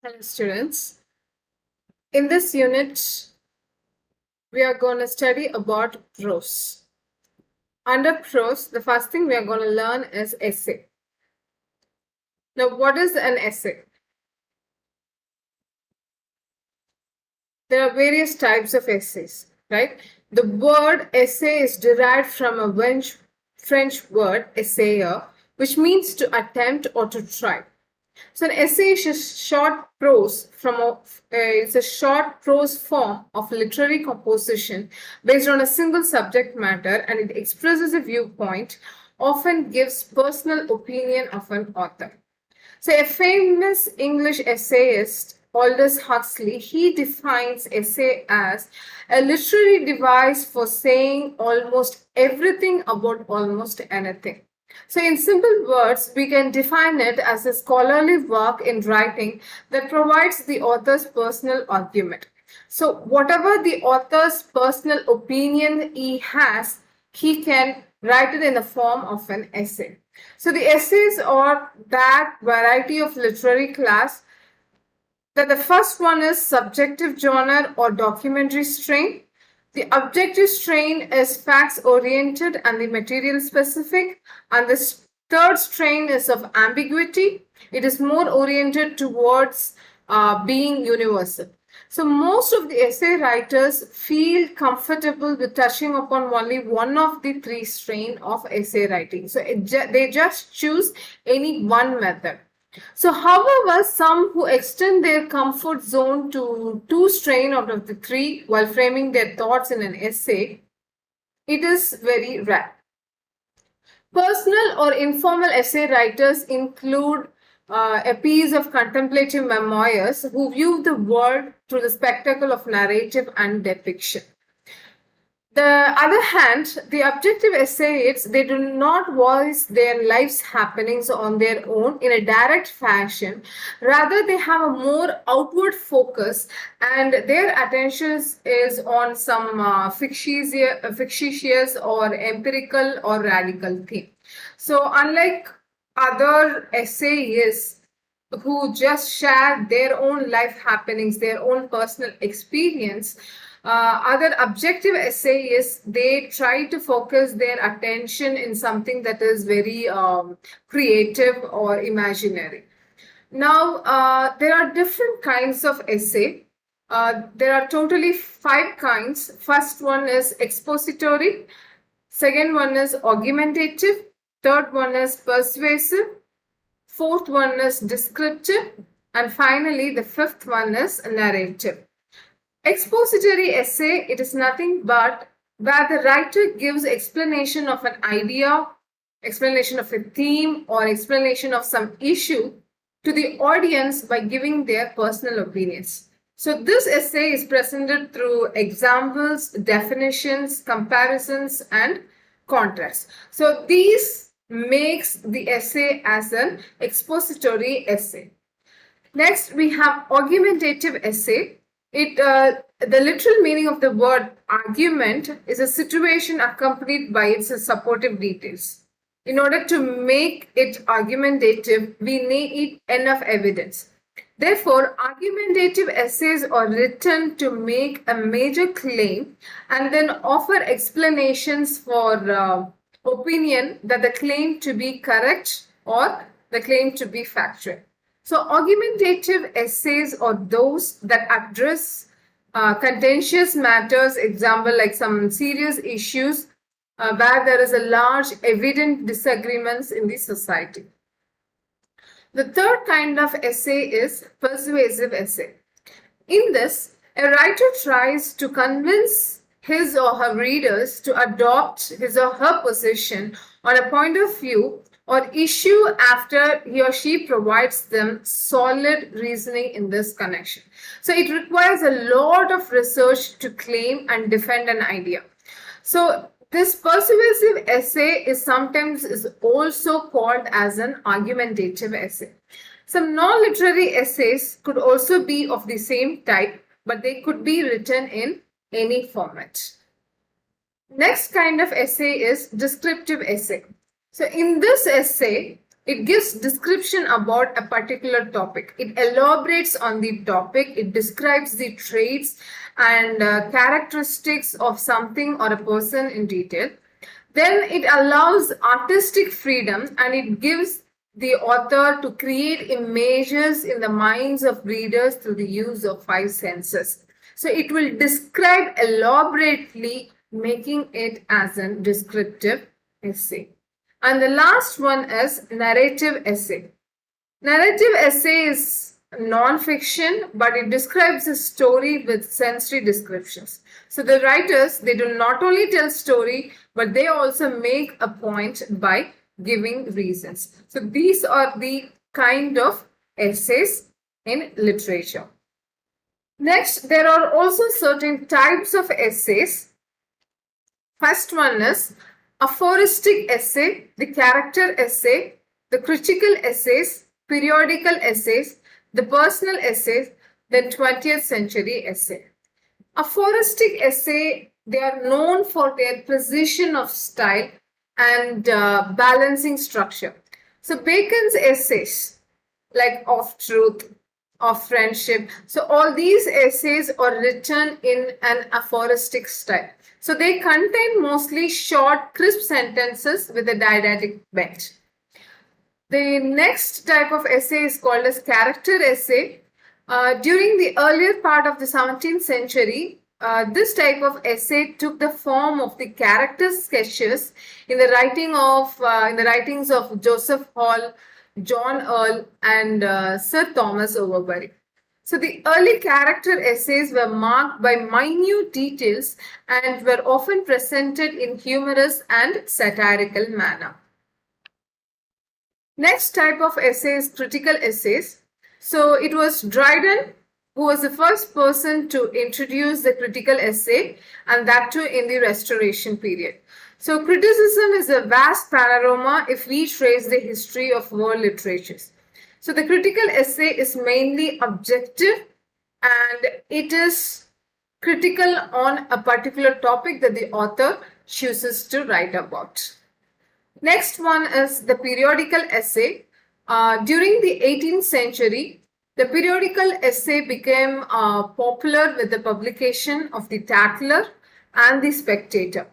Hello, students. In this unit, we are going to study about prose. Under prose, the first thing we are going to learn is essay. Now, what is an essay? There are various types of essays, right? The word essay is derived from a French word, essayer, which means to attempt or to try. So an essay is a short prose it's a short prose form of literary composition based on a single subject matter, and it expresses a viewpoint, often gives personal opinion of an author. So a famous English essayist, Aldous Huxley, he defines essay as a literary device for saying almost everything about almost anything. So in simple words, we can define it as a scholarly work in writing that provides the author's personal argument. So whatever the author's personal opinion he has, he can write it in the form of an essay. So the essays are that variety of literary class that the first one is subjective genre or documentary strain. The objective strain is facts oriented and the material specific, and the third strain is of ambiguity. It is more oriented towards being universal. So most of the essay writers feel comfortable with touching upon only one of the three strain of essay writing. So they just choose any one method. So, however, some who extend their comfort zone to two strain out of the three while framing their thoughts in an essay, it is very rare. Personal or informal essay writers include a piece of contemplative memoirs who view the world through the spectacle of narrative and depiction. The other hand, the objective essayists, they do not voice their life's happenings on their own in a direct fashion. Rather, they have a more outward focus, and their attention is on some fictitious or empirical or radical theme. So, unlike other essayists who just share their own life happenings, their own personal experience, other objective essayists, they try to focus their attention in something that is very creative or imaginary. Now, there are different kinds of essay. There are totally 5 kinds. First one is expository. Second one is argumentative. Third one is persuasive. Fourth one is descriptive. And finally, the fifth one is narrative. Expository essay, it is nothing but where the writer gives explanation of an idea, explanation of a theme, or explanation of some issue to the audience by giving their personal opinions. So this essay is presented through examples, definitions, comparisons, and contrasts. So these makes the essay as an expository essay. Next, we have argumentative essay. The literal meaning of the word argument is a situation accompanied by its supportive details. In order to make it argumentative, we need enough evidence. Therefore, argumentative essays are written to make a major claim and then offer explanations for opinion that the claim to be correct or the claim to be factual. So argumentative essays are those that address contentious matters, example like some serious issues where there is a large evident disagreements in the society. The third kind of essay is persuasive essay. In this, a writer tries to convince his or her readers to adopt his or her position on a point of view or issue after he or she provides them solid reasoning in this connection. So it requires a lot of research to claim and defend an idea. So this persuasive essay is sometimes also called as an argumentative essay. Some non-literary essays could also be of the same type, but they could be written in any format. Next kind of essay is descriptive essay. So in this essay, It gives description about a particular topic. It elaborates on the topic. It describes the traits and characteristics of something or a person in detail. Then it allows artistic freedom, and it gives the author to create images in the minds of readers through the use of five senses. So it will describe elaborately, making it as a descriptive essay. And the last one is narrative essay. Narrative essay is non-fiction, but it describes a story with sensory descriptions. So the writers, they do not only tell story, but they also make a point by giving reasons. So these are the kind of essays in literature. Next, there are also certain types of essays. First one is aphoristic essay, the character essay, the critical essays, periodical essays, the personal essays, then 20th century essay. Aphoristic essay, they are known for their precision of style and balancing structure. So Bacon's essays, like of truth, of friendship, so all these essays are written in an aphoristic style. So they contain mostly short, crisp sentences with a didactic bent. The next type of essay is called as character essay. During the earlier part of the 17th century, this type of essay took the form of the character sketches in the writings of Joseph Hall, John Earl, and Sir Thomas Overbury. So the early character essays were marked by minute details and were often presented in humorous and satirical manner. Next type of essay is critical essays. So it was Dryden who was the first person to introduce the critical essay, and that too in the Restoration period. So criticism is a vast panorama if we trace the history of world literatures. So the critical essay is mainly objective, and it is critical on a particular topic that the author chooses to write about. Next one is the periodical essay. During the 18th century, the periodical essay became popular with the publication of the Tatler and the Spectator.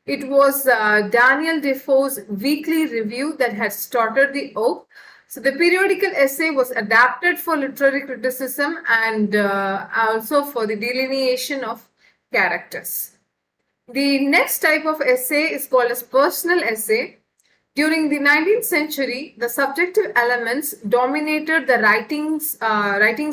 It was Daniel Defoe's weekly review that had started the oak. So the periodical essay was adapted for literary criticism and also for the delineation of characters. The next type of essay is called as personal essay. During the 19th century, the subjective elements dominated the writing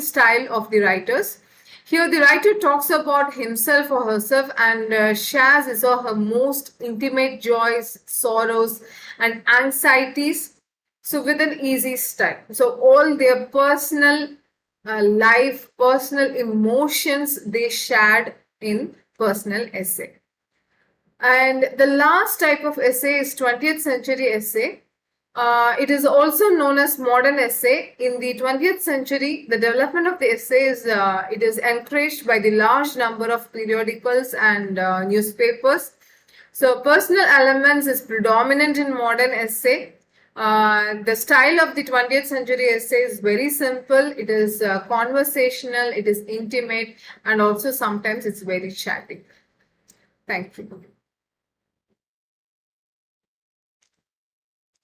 style of the writers. Here, the writer talks about himself or herself and shares his or her most intimate joys, sorrows, and anxieties. So, with an easy style. So, all their personal life, personal emotions, they shared in personal essay. And the last type of essay is 20th century essay. It is also known as modern essay. In the 20th century, the development of the essay is encouraged by the large number of periodicals and newspapers. So personal elements is predominant in modern essay. The style of the 20th century essay is very simple. It is conversational, it is intimate, and also sometimes it's very chatty. Thank you.